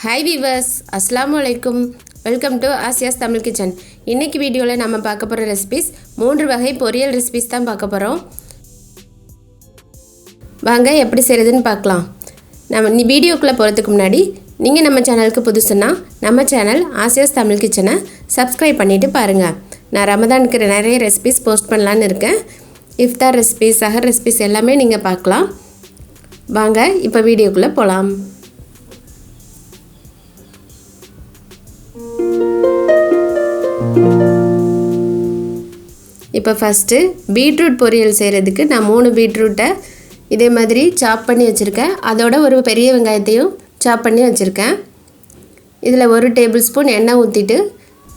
Hi viewers, அஸ்ஸலாமு அலைக்கும். Welcome to Asiya's Tamil kitchen. இன்றைக்கி வீடியோவில் நம்ம பார்க்க போகிற ரெசிபிஸ் 3 வகை பொரியல் ரெசிபிஸ் தான் பார்க்க போகிறோம். வாங்க எப்படி செய்கிறதுன்னு பார்க்கலாம். நம்ம வீடியோக்குள்ளே போகிறதுக்கு முன்னாடி நீங்கள் நம்ம சேனலுக்கு புதுசுன்னா நம்ம சேனல் ஆசியாஸ் தமிழ் கிச்சனை சப்ஸ்கிரைப் பண்ணிவிட்டு பாருங்கள். நான் ரமதானுக்கு நிறைய ரெசிபிஸ் போஸ்ட் பண்ணலான்னு இருக்கேன். இஃப்தார் ரெசிபிஸ், சஹர் ரெசிபிஸ் எல்லாமே நீங்கள் பார்க்கலாம். வாங்க இப்போ வீடியோக்குள்ளே போகலாம். இப்போ ஃபஸ்ட்டு பீட்ரூட் பொரியல் செய்கிறதுக்கு நான் 3 பீட்ரூட்டை இதே மாதிரி சாப் பண்ணி வச்சுருக்கேன். அதோட ஒரு பெரிய வெங்காயத்தையும் சாப் பண்ணி வச்சுருக்கேன். இதில் 1 டேபிள் ஸ்பூன் எண்ணெய் ஊற்றிட்டு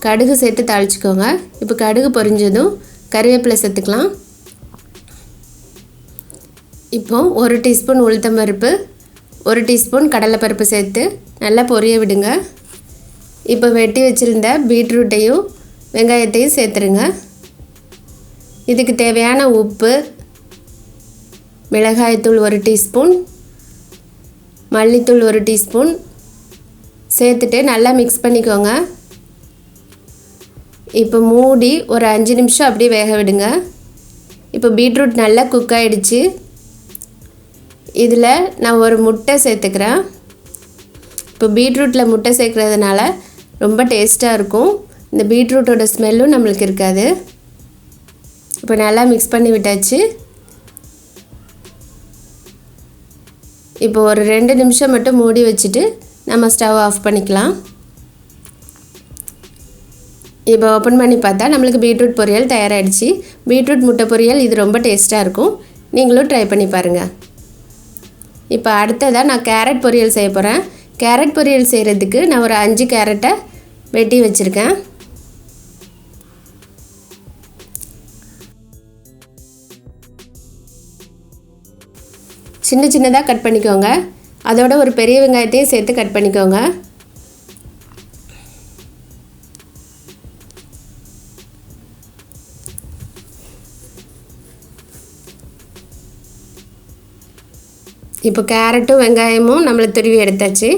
கடுகு சேர்த்து தாளிச்சிக்கோங்க. இப்போ கடுகு பொரிஞ்சதும் கறிவேப்பிலை சேர்த்துக்கலாம். இப்போ 1 டீஸ்பூன் உளுத்தம்பருப்பு, 1 டீஸ்பூன் கடலைப்பருப்பு சேர்த்து நல்லா பொரிய விடுங்க. இப்போ வெட்டி வச்சுருந்த பீட்ரூட்டையும் வெங்காயத்தையும் சேர்த்துருங்க. இதுக்கு தேவையான உப்பு, மிளகாய்த்தூள் 1 டீஸ்பூன், மல்லித்தூள் 1 டீஸ்பூன் சேர்த்துட்டு நல்லா மிக்ஸ் பண்ணிக்கோங்க. இப்போ மூடி ஒரு 5 நிமிஷம் அப்படியே வேக விடுங்க. இப்போ பீட்ரூட் நல்லா குக் ஆகிடுச்சு. இதில் நான் ஒரு முட்டை சேர்த்துக்கிறேன். இப்போ பீட்ரூட்டில் முட்டை சேர்க்குறதுனால ரொம்ப டேஸ்ட்டாக இருக்கும். இந்த பீட்ரூட்டோட ஸ்மெல்லும் நம்மளுக்கு இருக்காது. இப்போ நல்லா மிக்ஸ் பண்ணி விட்டாச்சு. இப்போ ஒரு 2 நிமிஷம் மட்டும் மூடி வச்சுட்டு நம்ம ஸ்டவ் ஆஃப் பண்ணிக்கலாம். இப்போ ஓப்பன் பண்ணி பார்த்தா நம்மளுக்கு பீட்ரூட் பொரியல் தயாராகிடுச்சு. பீட்ரூட் முட்டை பொரியல் இது ரொம்ப டேஸ்ட்டாக இருக்கும். நீங்களும் ட்ரை பண்ணி பாருங்கள். இப்போ அடுத்ததாக நான் கேரட் பொரியல் செய்ய போகிறேன். கேரட் பொரியல் செய்கிறதுக்கு நான் ஒரு 5 கேரட்டை வெட்டி வச்சுருக்கேன். சின்ன சின்னதாக கட் பண்ணிக்கோங்க. அதோட ஒரு பெரிய வெங்காயத்தையும் சேர்த்து கட் பண்ணிக்கோங்க. இப்போ கேரட்டும் வெங்காயமும் நம்மளுக்கு துருவி எடுத்தாச்சு.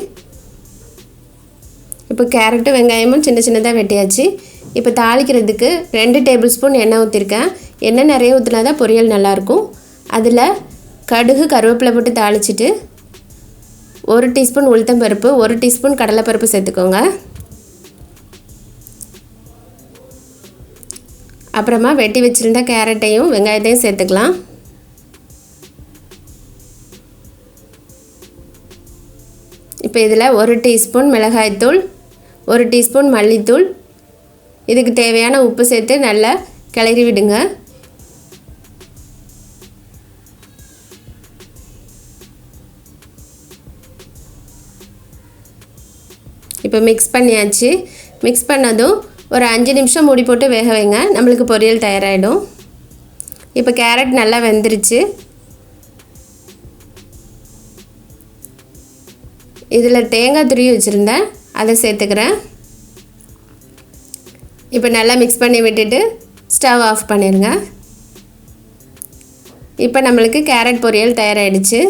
இப்போ கேரட்டும் வெங்காயமும் சின்ன சின்னதாக வெட்டியாச்சு. இப்போ தாளிக்கிறதுக்கு 2 டேபிள் ஸ்பூன் எண்ணெய் ஊற்றிருக்கேன். எண்ணெய் நிறைய ஊற்றினா தான் பொரியல் நல்லாயிருக்கும். அதில் கடுகு கருவேப்பிலை போட்டு தாளிச்சிட்டு 1 டீஸ்பூன் உளுத்தம்பருப்பு, 1 டீஸ்பூன் கடலைப்பருப்பு சேர்த்துக்கோங்க. அப்புறமா வெட்டி வச்சுருந்த கேரட்டையும் வெங்காயத்தையும் சேர்த்துக்கலாம். இப்போ இதில் 1 டீஸ்பூன் மிளகாய்த்தூள், 1 டீஸ்பூன் மல்லித்தூள், இதுக்கு தேவையான உப்பு சேர்த்து நல்லா கிளறி விடுங்க. இப்போ மிக்ஸ் பண்ணியாச்சு. மிக்ஸ் பண்ணதும் ஒரு 5 நிமிஷம் மூடி போட்டு வேக வைங்க. நம்மளுக்கு பொரியல் தயாராகிடும். இப்போ கேரட் நல்லா வெந்துருச்சு. இதில் தேங்காய் துருவி வச்சுருந்தேன், அதை சேர்த்துக்கிறேன். இப்போ நல்லா மிக்ஸ் பண்ணி விட்டுட்டு ஸ்டவ் ஆஃப் பண்ணிடுங்க. இப்போ நம்மளுக்கு கேரட் பொரியல் தயாராகிடுச்சு.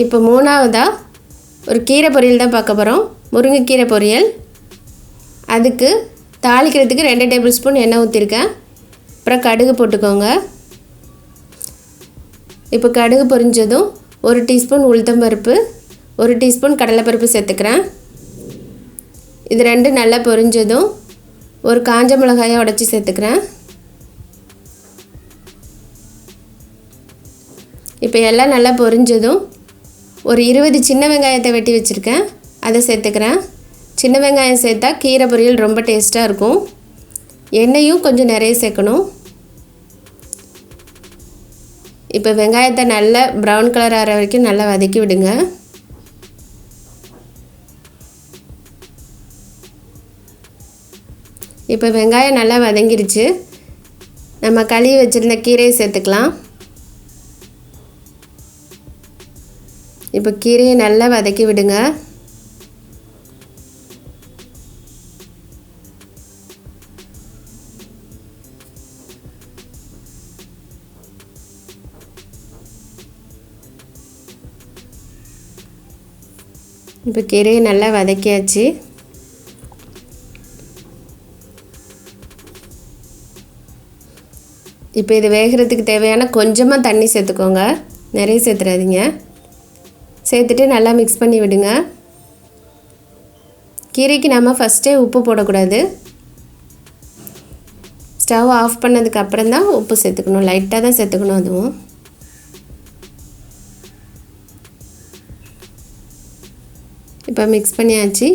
இப்போ 3வதாக ஒரு கீரை பொரியல் தான் பார்க்க போகிறோம். முருங்கை கீரை பொரியல். அதுக்கு தாளிக்கிறதுக்கு 2 டேபிள் ஸ்பூன் எண்ணெய் ஊற்றிருக்கேன். அப்புறம் கடுகு போட்டுக்கோங்க. இப்போ கடுகு பொரிஞ்சதும் 1 டீஸ்பூன் உளுத்தம்பருப்பு, 1 டீஸ்பூன் கடலைப்பருப்பு சேர்த்துக்கிறேன். இது 2 நல்லா பொரிஞ்சதும் ஒரு காஞ்ச மிளகாயை உடைச்சி சேர்த்துக்கிறேன். இப்போ எல்லாம் நல்லா பொரிஞ்சதும் ஒரு 20 சின்ன வெங்காயத்தை வெட்டி வச்சுருக்கேன், அதை சேர்த்துக்கிறேன். சின்ன வெங்காயம் சேர்த்தா கீரை பொரியல் ரொம்ப டேஸ்ட்டாக இருக்கும். எண்ணெயும் கொஞ்சம் நிறைய சேர்க்கணும். இப்போ வெங்காயத்தை நல்லா ப்ரௌன் கலர் ஆகிற வரைக்கும் நல்லா வதக்கி விடுங்க. இப்போ வெங்காயம் நல்லா வதங்கிருச்சு. நம்ம கழுவி வச்சுருந்த கீரையை சேர்த்துக்கலாம். இப்போ கீரையை நல்லா வதக்கி விடுங்க. இப்போ கீரையை நல்லா வதக்கியாச்சு. இப்போ இது வேகிறதுக்கு தேவையான கொஞ்சமாக தண்ணி சேர்த்துக்கோங்க, நிறைய சேர்த்துறாதீங்க. சேர்த்துட்டு நல்லா மிக்ஸ் பண்ணி விடுங்க. கீரைக்கு நம்ம ஃபஸ்ட்டே உப்பு போடக்கூடாது. ஸ்டவ் ஆஃப் பண்ணதுக்கு அப்புறம் தான் உப்பு சேர்த்துக்கணும், லைட்டாக தான் சேர்த்துக்கணும். அதுவும் இப்போ மிக்ஸ் பண்ணியாச்சு.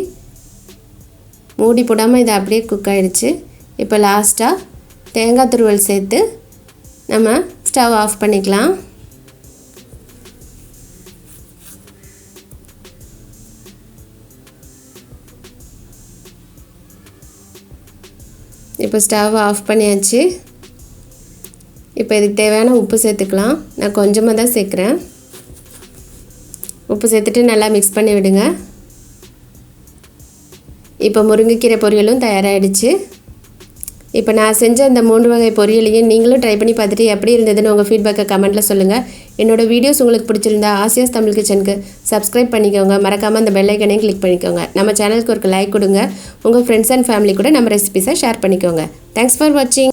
மூடி போடாமல் இது அப்படியே குக் ஆகிடுச்சு. இப்போ லாஸ்ட்டாக தேங்காய் துருவல் சேர்த்து நம்ம ஸ்டவ் ஆஃப் பண்ணிக்கலாம். இப்போ ஸ்டவ் ஆஃப் பண்ணியாச்சு. இப்போ இதுக்கு தேவையான உப்பு சேர்த்துக்கலாம். நான் கொஞ்சமாக தான் சேர்க்குறேன். உப்பு சேர்த்துட்டு நல்லா மிக்ஸ் பண்ணி விடுங்க. இப்போ முருங்கைக்கீரை பொரியலும் தயாராகிடுச்சு. இப்போ நான் செஞ்ச இந்த 3 வகை பொரியலையும் நீங்களும் ட்ரை பண்ணி பார்த்துட்டு எப்படி இருந்ததுன்னு உங்கள் ஃபீட்பேக்கை கமெண்ட்டில் சொல்லுங்கள். என்னோடய வீடியோஸ் உங்களுக்கு பிடிச்சிருந்தா ஆசியாஸ் தமிழ் கிச்சனுக்கு சப்ஸ்கிரைப் பண்ணிக்கோங்க. மறக்காமல் அந்த பெல் ஐக்கனையும் கிளிக் பண்ணிக்கோங்க. நம்ம சேனலுக்கு ஒரு லைக் கொடுங்க. உங்கள் ஃப்ரெண்ட்ஸ் அண்ட் ஃபேமிலி கூட நம்ம ரெசிபிஸை ஷேர் பண்ணிக்கோங்க. தேங்க்ஸ் ஃபார் வாட்சிங்.